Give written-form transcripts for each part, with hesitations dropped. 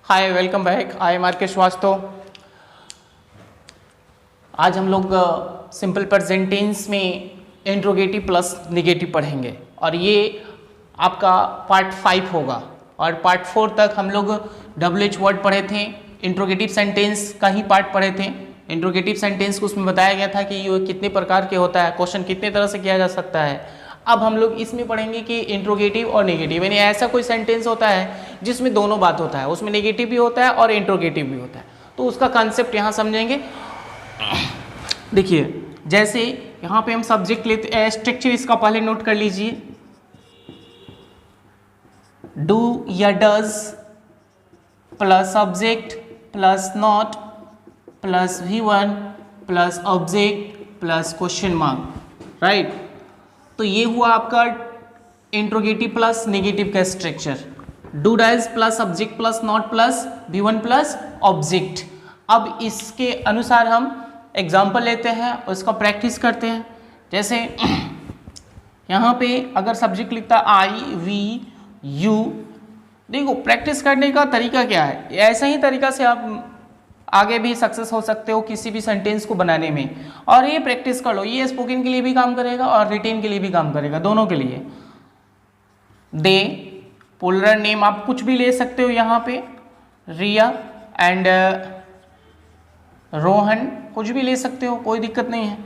Hi, welcome back. I am R K. Shrivastava. आज हम लोग सिंपल प्रेजेंट टेंस में इंट्रोगेटिव प्लस नेगेटिव पढ़ेंगे और ये आपका पार्ट 5 होगा। और पार्ट 4 तक हम लोग WH वर्ड पढ़े थे, इंट्रोगेटिव सेंटेंस का ही पार्ट पढ़े थे। इंट्रोगेटिव सेंटेंस को उसमें बताया गया था कि ये कितने प्रकार के होता है, क्वेश्चन कितने तरह से किया जा सकता है। अब हम लोग इसमें पढ़ेंगे कि इंट्रोगेटिव और नेगेटिव, यानी ऐसा कोई सेंटेंस होता है जिसमें दोनों बात होता है, उसमें नेगेटिव भी होता है और इंट्रोगेटिव भी होता है। तो उसका कॉन्सेप्ट यहाँ समझेंगे। देखिए, जैसे यहाँ पे हम सब्जेक्ट लेते हैं, स्ट्रक्चर इसका पहले नोट कर लीजिए। डू या does plus subject plus not plus V1 plus object plus question mark, right. तो ये हुआ आपका इंट्रोगेटिव प्लस नेगेटिव का structure. Do does plus subject plus not plus V1 plus object. अब इसके अनुसार हम एग्जाम्पल लेते हैं और इसका प्रैक्टिस करते हैं। जैसे यहाँ पे अगर सब्जेक्ट लिखता है I, V, U, देखो प्रैक्टिस करने का तरीका क्या है। ऐसा ही तरीका से आप आगे भी सक्सेस हो सकते हो किसी भी सेंटेंस को बनाने में। और ये प्रैक्टिस कर लो, ये स्पोकन के लिए भी काम करेगा और रिटेन के लिए भी काम करेगा, दोनों के लिए। दे पुलर नेम आप कुछ भी ले सकते हो, यहाँ पे रिया एंड रोहन कुछ भी ले सकते हो, कोई दिक्कत नहीं है।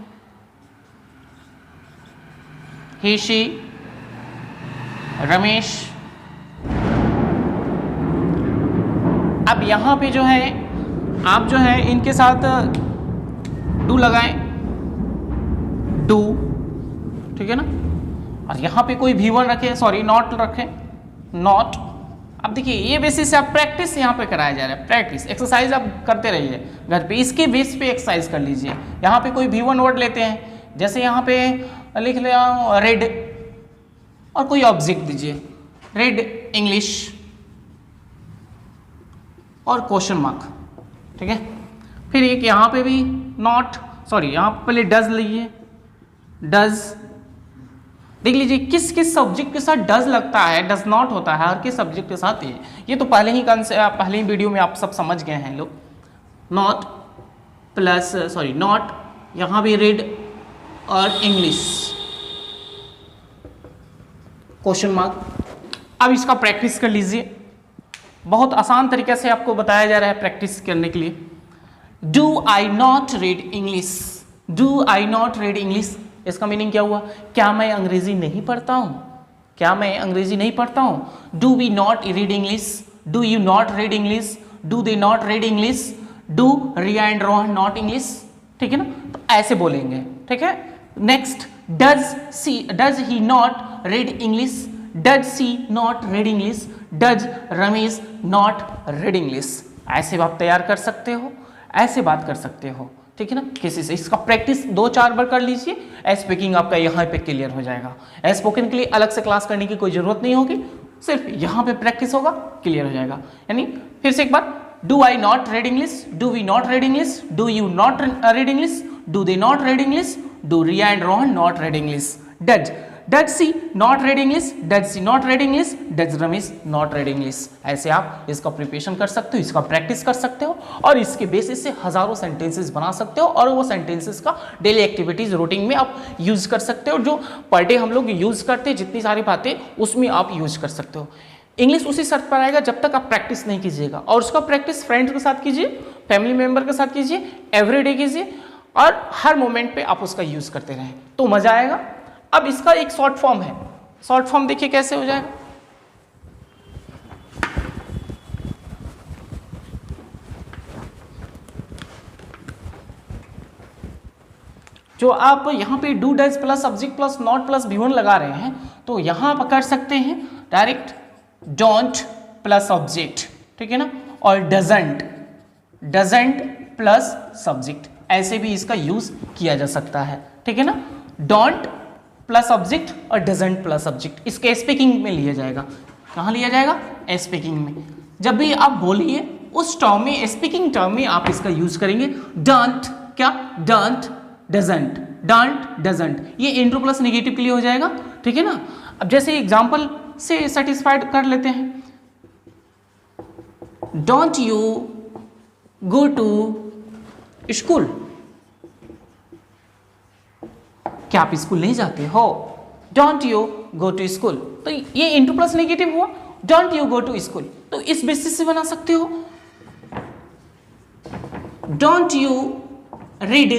ही शी रमेश। अब यहाँ पे जो है आप जो है इनके साथ डू लगाएं, डू, ठीक है ना। और यहाँ पे कोई V1 रखे, सॉरी नॉट रखे, नॉट। अब देखिए ये बेसिस से आप प्रैक्टिस यहाँ पे कराया जा रहा है, प्रैक्टिस एक्सरसाइज आप करते रहिए घर पे, इसके बेस पे एक्सरसाइज कर लीजिए। यहाँ पे कोई V1 वर्ड लेते हैं, जैसे यहाँ पे लिख लिया रेड और कोई ऑब्जेक्ट दीजिए, रेड इंग्लिश और क्वेश्चन मार्क, ठीक है। फिर एक यहाँ पे भी नॉट, सॉरी यहाँ पे पहले डज लीजिए, डज। देख लीजिए किस किस सब्जेक्ट के साथ डज लगता है, डज नॉट होता है, और किस सब्जेक्ट के साथ ये तो पहले ही वीडियो में आप सब समझ गए हैं लोग। नॉट प्लस सॉरी नॉट, यहाँ भी रेड और इंग्लिश क्वेश्चन मार्क। अब इसका प्रैक्टिस कर लीजिए, बहुत आसान तरीके से आपको बताया जा रहा है प्रैक्टिस करने के लिए। Do I not read English, do I not read English, इसका मीनिंग क्या हुआ? क्या मैं अंग्रेजी नहीं पढ़ता हूँ? क्या मैं अंग्रेजी नहीं पढ़ता हूँ? Do we not read English, do you not read English, do they not read English, do Riya and Rohan not English, ठीक है ना। तो ऐसे बोलेंगे, ठीक है। Next, does he not read English, does she not read English, does Ramesh not read English. ऐसे आप तैयार कर सकते हो, ऐसे बात कर सकते हो, ठीक है ना। किसी से इसका प्रैक्टिस 2-4 बार कर लीजिए, स्पीकिंग आपका यहाँ पे क्लियर हो जाएगा। स्पोकन के लिए अलग से क्लास करने की कोई जरूरत नहीं होगी, सिर्फ यहाँ पे प्रैक्टिस होगा, क्लियर हो जाएगा। यानी फिर से एक बार, do I not read English, do we not read English, do you not read English, do they not read English, do Riya and Rohan not read English, does she not read English, does she not read English, does Ramesh not read English. ऐसे आप इसका preparation कर सकते हो, इसका practice कर सकते हो और इसके बेसिस से हजारों सेंटेंसेस बना सकते हो और वो सेंटेंसेस का डेली एक्टिविटीज रूटीन में आप यूज कर सकते हो। जो पर डे हम लोग यूज करते हैं जितनी सारी बातें, उसमें आप यूज कर सकते हो। इंग्लिश उसी शर्त पर आएगा जब तक आप प्रैक्टिस नहीं कीजिएगा, और उसका प्रैक्टिस फ्रेंड्स के साथ कीजिए, फैमिली मेंबर के साथ कीजिए, एवरीडे कीजिए और हर मोमेंट पे आप उसका यूज करते रहें तो मजा आएगा। अब इसका एक शॉर्ट फॉर्म है, शॉर्ट फॉर्म देखिए कैसे हो जाएगा। जो आप यहाँ पे do does plus subject plus not plus V1 लगा रहे हैं, तो यहाँ पर कर सकते हैं डायरेक्ट डोंट प्लस ऑब्जेक्ट, ठीक है ना, और डजंट, डजंट प्लस सब्जेक्ट, ऐसे भी इसका यूज किया जा सकता है, ठीक है ना। डोंट प्लस ऑब्जेक्ट और डजंट प्लस ऑब्जेक्ट इसके स्पीकिंग में लिया जाएगा। कहाँ लिया जाएगा? स्पीकिंग में। जब भी आप बोलिए उस टर्म में, स्पीकिंग टर्म में आप इसका यूज करेंगे। डोंट क्या? डोंट, डजंट, डोंट, डजंट, ये इंट्रो प्लस नेगेटिव के लिए हो जाएगा, ठीक है ना। अब जैसे एग्जांपल से सेटिस्फाइड कर लेते हैं। Don't you go to school, क्या आप स्कूल नहीं जाते हो? Don't you go to school, तो ये इंटू प्लस नेगेटिव हुआ, don't you go to school, तो इस बेसिस से बना सकते हो don't you read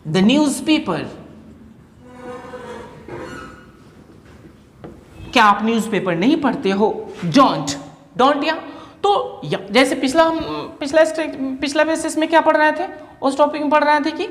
the newspaper, क्या आप न्यूज़पेपर नहीं पढ़ते हो? डोंट या तो जैसे पिछला बेसिस में क्या पढ़ रहे थे, उस टॉपिक में पढ़ रहे थे कि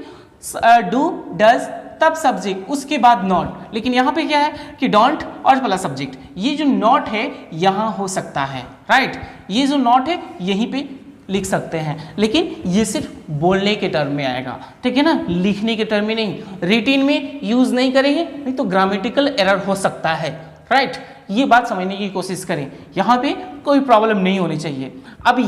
डू डज तब सब्जेक्ट उसके बाद नॉट, लेकिन यहाँ पे क्या है कि डोंट और प्लस सब्जेक्ट, ये जो नॉट है यहाँ हो सकता है, राइट, ये जो नॉट है यहीं पे लिख सकते हैं, लेकिन ये सिर्फ बोलने के टर्म में आएगा, ठीक है ना, लिखने के टर्म में नहीं, रिटिन में यूज नहीं करेंगे, नहीं तो ग्रामेटिकल एरर हो सकता है, राइट, ये बात समझने की कोशिश करें, यहाँ पे कोई प्रॉब्लम नहीं होनी चाहिए। अब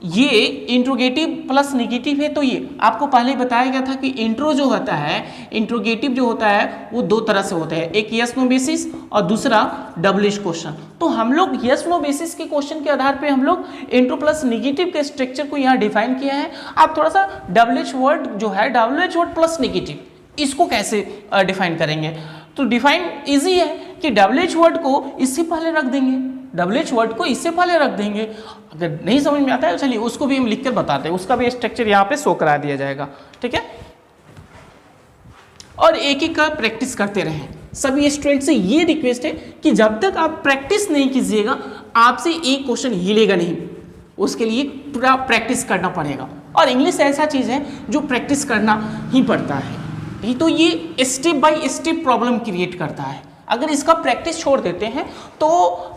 ये इंट्रोगेटिव प्लस नेगेटिव है, तो ये आपको पहले ही बताया गया था कि इंट्रो जो होता है, इंट्रोगेटिव जो होता है वो दो तरह से होता है, एक यस नो बेसिस और दूसरा WH क्वेश्चन। तो हम लोग यस नो बेसिस के क्वेश्चन के आधार पे हम लोग इंट्रो प्लस नेगेटिव के स्ट्रक्चर को यहाँ डिफाइन किया है। आप थोड़ा सा WH वर्ड जो है, WH वर्ड प्लस नेगेटिव, इसको कैसे डिफाइन करेंगे? तो डिफाइन इजी है कि WH वर्ड को इससे पहले रख देंगे, WH वर्ड को इससे पहले रख देंगे। अगर नहीं समझ में आता है चलिए उसको भी हम लिख कर बताते हैं, उसका भी स्ट्रक्चर यहाँ पे शो करा दिया जाएगा, ठीक है। और एक एक का प्रैक्टिस करते रहें। सभी स्टूडेंट से ये रिक्वेस्ट है कि जब तक आप प्रैक्टिस नहीं कीजिएगा आपसे एक क्वेश्चन हिलेगा नहीं, उसके लिए पूरा प्रैक्टिस करना पड़ेगा। और इंग्लिश ऐसा चीज़ है जो प्रैक्टिस करना ही पड़ता है, नहीं तो ये step by step problem create करता है। अगर इसका प्रैक्टिस छोड़ देते हैं तो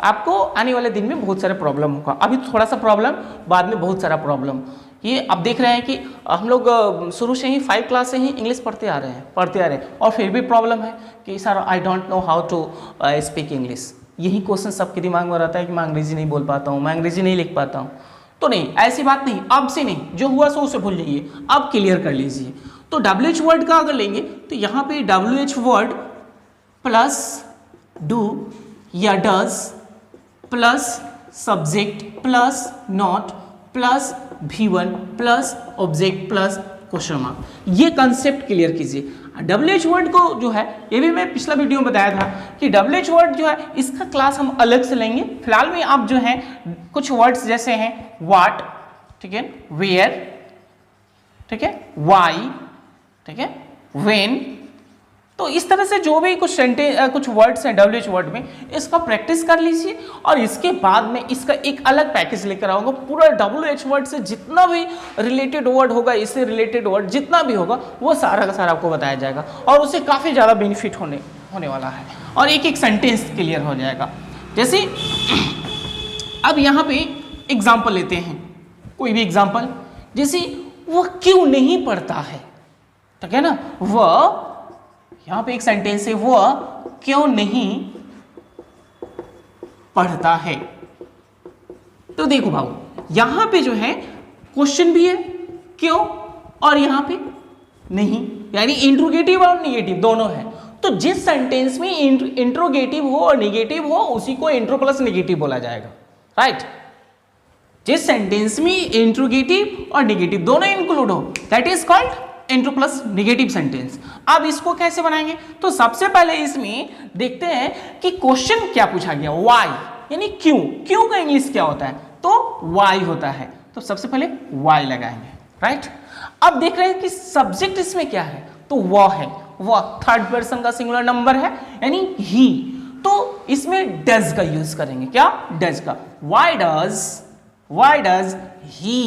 आपको आने वाले दिन में बहुत सारे प्रॉब्लम होगा। अभी थोड़ा सा प्रॉब्लम, बाद में बहुत सारा प्रॉब्लम। ये आप देख रहे हैं कि हम लोग शुरू से ही 5 क्लास से ही इंग्लिश पढ़ते आ रहे हैं और फिर भी प्रॉब्लम है कि sir I don't know how to speak English. यही क्वेश्चन सबके दिमाग में रहता है कि मैं अंग्रेजी नहीं बोल पाता हूँ, मैं अंग्रेजी नहीं लिख पाता हूँ। तो नहीं, ऐसी बात नहीं, अब से नहीं, जो हुआ सो उसे भूल जाइए, अब क्लियर कर लीजिए। तो WH वर्ड का अगर लेंगे तो यहाँ पे WH वर्ड प्लस डू या does plus subject plus not plus V1 plus object plus question mark, ये कंसेप्ट क्लियर कीजिए। WH वर्ड को जो है, ये भी मैं पिछला वीडियो में बताया था कि WH वर्ड जो है इसका क्लास हम अलग से लेंगे। फिलहाल में आप जो है कुछ वर्ड्स जैसे हैं व्हाट, ठीक है, वेयर, ठीक है, वाई, ठीक है, व्हेन, तो इस तरह से जो भी कुछ वर्ड्स हैं WH वर्ड में, इसका प्रैक्टिस कर लीजिए। और इसके बाद में इसका एक अलग पैकेज लेकर आऊंगा, पूरा WH वर्ड से जितना भी रिलेटेड वर्ड होगा, इससे रिलेटेड वर्ड जितना भी होगा वो सारा का सारा आपको बताया जाएगा और उससे काफ़ी ज़्यादा बेनिफिट होने वाला है और एक एक सेंटेंस क्लियर हो जाएगा। जैसे अब यहाँ पे एग्जाम्पल लेते हैं, कोई भी एग्जाम्पल, जैसे वह क्यों नहीं पढ़ता है, ठीक है ना, वह, यहां पे एक सेंटेंस है, वह क्यों नहीं पढ़ता है। तो देखो बाबू, यहां पे जो है क्वेश्चन भी है क्यों, और यहां पे नहीं, यानी इंट्रोगेटिव और निगेटिव दोनों है। तो जिस सेंटेंस में इंट्रोगेटिव हो और निगेटिव हो उसी को इंट्रो प्लस निगेटिव बोला जाएगा, राइट। जिस सेंटेंस में इंट्रोगेटिव और निगेटिव दोनों इंक्लूड हो, that is called intro plus negative sentence. अब इसको कैसे बनाएंगे? तो सबसे पहले इसमें देखते हैं कि क्वेश्चन क्या पूछा गया, वाई, यानी क्यों, क्यों का इंग्लिश क्या होता है, तो वाई होता है। तो सबसे पहले वाई लगाएंगे, राइट। अब देख रहे हैं कि सब्जेक्ट इसमें क्या है, तो वह है, वह थर्ड पर्सन का सिंगुलर नंबर है यानी ही, तो इसमें डज का यूज करेंगे, क्या, डज का, वाई डज ही।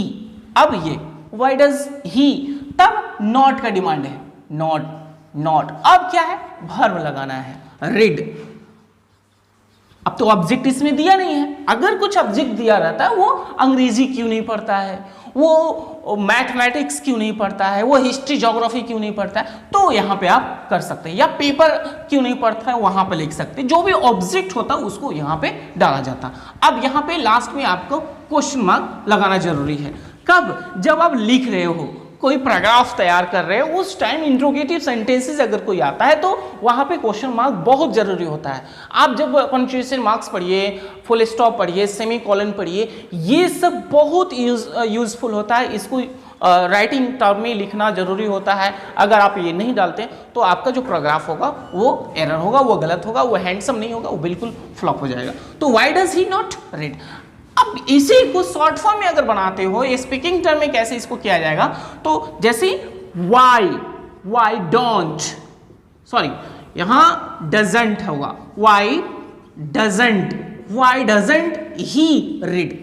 अब ये वाई डज ही, तब नॉट का डिमांड है, नॉट। अब क्या है, वर्ब लगाना है, रीड। अब तो ऑब्जेक्ट इसमें दिया नहीं है, अगर कुछ ऑब्जेक्ट दिया रहता है, वो अंग्रेजी क्यों नहीं पढ़ता है, वो मैथमेटिक्स क्यों नहीं पढ़ता है, वो हिस्ट्री ज्योग्राफी क्यों नहीं पढ़ता है, तो यहाँ पे आप कर सकते हैं, या पेपर क्यों नहीं पढ़ता है वहां पे लिख सकते हैं। जो भी ऑब्जेक्ट होता है उसको यहाँ पे डाला जाता। अब यहाँ पे लास्ट में आपको क्वेश्चन मार्क लगाना जरूरी है। कब? जब आप लिख रहे हो, कोई पैराग्राफ तैयार कर रहे हैं उस टाइम इंट्रोगेटिव सेंटेंसेस अगर कोई आता है तो वहाँ पे क्वेश्चन मार्क बहुत ज़रूरी होता है। आप जब पंक्चुएशन मार्क्स पढ़िए, फुल स्टॉप पढ़िए, सेमी कॉलन पढ़िए, ये सब बहुत यूजफुल होता है। इसको राइटिंग टर्म में लिखना जरूरी होता है। अगर आप ये नहीं डालते तो आपका जो पैराग्राफ होगा वो एरर होगा, वो गलत होगा, वो हैंडसम नहीं होगा, वो बिल्कुल फ्लॉप हो जाएगा। तो why does he not read. अब इसी को शॉर्ट फॉर्म में अगर बनाते हो, स्पीकिंग टर्म में कैसे इसको किया जाएगा, तो जैसे वाई डोंट, सॉरी यहाँ डजंट होगा, why doesn't he read,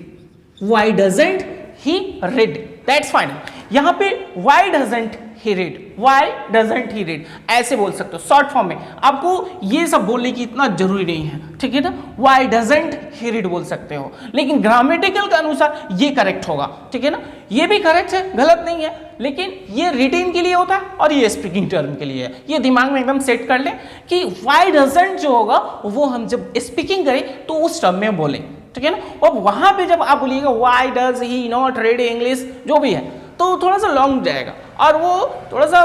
why doesn't he read, that's fine. यहाँ पे why doesn't he read, why doesn't he read ऐसे बोल सकते हो शॉर्ट फॉर्म में। आपको ये सब बोलने की इतना जरूरी नहीं है, ठीक है ना। वाई डजंट ही रीड बोल सकते हो, लेकिन ग्रामेटिकल के अनुसार ये करेक्ट होगा, ठीक है ना। ये भी करेक्ट है, गलत नहीं है, लेकिन ये रिटेन के लिए होता है और ये स्पीकिंग टर्म के लिए है। ये दिमाग में एकदम सेट कर ले कि वाई डजंट जो होगा वो हम जब स्पीकिंग करें तो उस टर्म में बोलें, ठीक है ना। और वहां पे जब आप बोलिएगा why does he not read English, जो भी है, तो थोड़ा सा लॉन्ग जाएगा और वो थोड़ा सा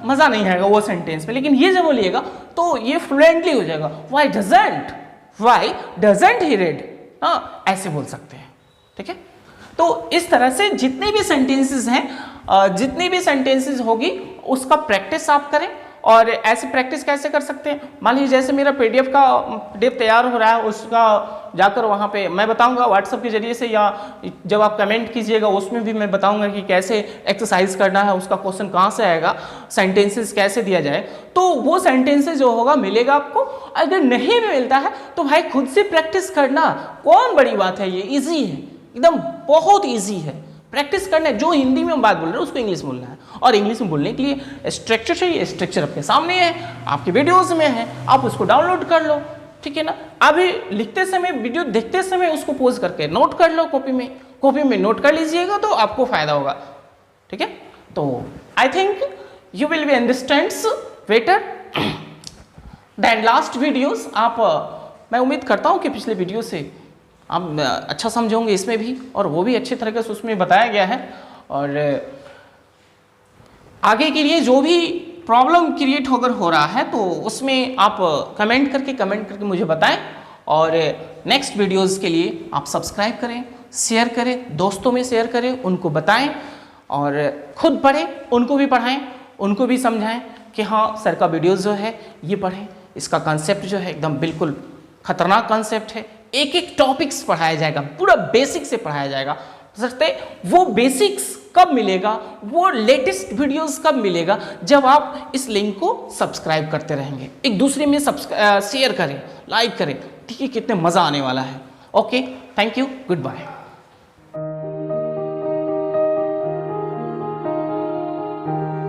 मजा नहीं आएगा वो सेंटेंस में। लेकिन ये जब बोलिएगा तो ये फ्लुएंटली हो जाएगा, वाई डजंट ही रीड, हाँ ऐसे बोल सकते हैं, ठीक है। तो इस तरह से जितने भी सेंटेंसेस हैं, जितनी भी सेंटेंसेस होगी उसका प्रैक्टिस आप करें। और ऐसे प्रैक्टिस कैसे कर सकते हैं, मान लीजिए जैसे मेरा पीडीएफ तैयार हो रहा है, उसका जाकर वहाँ पे मैं बताऊंगा व्हाट्सएप के जरिए से, या जब आप कमेंट कीजिएगा उसमें भी मैं बताऊंगा कि कैसे एक्सरसाइज करना है, उसका क्वेश्चन कहाँ से आएगा, सेंटेंसेस कैसे दिया जाए। तो वो सेंटेंसेस जो होगा मिलेगा आपको। अगर नहीं भी मिलता है तो भाई खुद से प्रैक्टिस करना कौन बड़ी बात है, ये ईजी है, एकदम बहुत ईजी है। प्रैक्टिस करना है, जो हिंदी में हम बात बोल रहे हैं उसको इंग्लिश बोलना है, और इंग्लिश में बोलने के लिए स्ट्रक्चर चाहिए। स्ट्रक्चर आपके सामने है, आपके वीडियोस में है, आप उसको डाउनलोड कर लो, ठीक है ना। अभी लिखते समय, वीडियो देखते समय उसको पोज करके नोट कर लो, कॉपी में नोट कर लीजिएगा तो आपको फायदा होगा, ठीक है। तो I think you will be understands better than last videos. मैं उम्मीद करता हूँ कि पिछले वीडियो से आप अच्छा समझोगे इसमें भी, और वो भी अच्छी तरीके से उसमें बताया गया है। और आगे के लिए जो भी प्रॉब्लम क्रिएट अगर हो रहा है तो उसमें आप कमेंट करके मुझे बताएं। और नेक्स्ट वीडियोस के लिए आप सब्सक्राइब करें, शेयर करें, दोस्तों में शेयर करें, उनको बताएं, और खुद पढ़ें, उनको भी पढ़ाएं, उनको भी समझाएं कि हाँ सर का वीडियोस जो है ये पढ़ें, इसका कॉन्सेप्ट जो है एकदम बिल्कुल खतरनाक कॉन्सेप्ट है। एक एक टॉपिक्स पढ़ाया जाएगा, पूरा बेसिक से पढ़ाया जाएगा। सकते वो बेसिक्स कब मिलेगा, वो लेटेस्ट वीडियोस कब मिलेगा, जब आप इस लिंक को सब्सक्राइब करते रहेंगे, एक दूसरे में शेयर करें, लाइक करें, ठीक है। कितने मज़ा आने वाला है। Okay, thank you, good bye.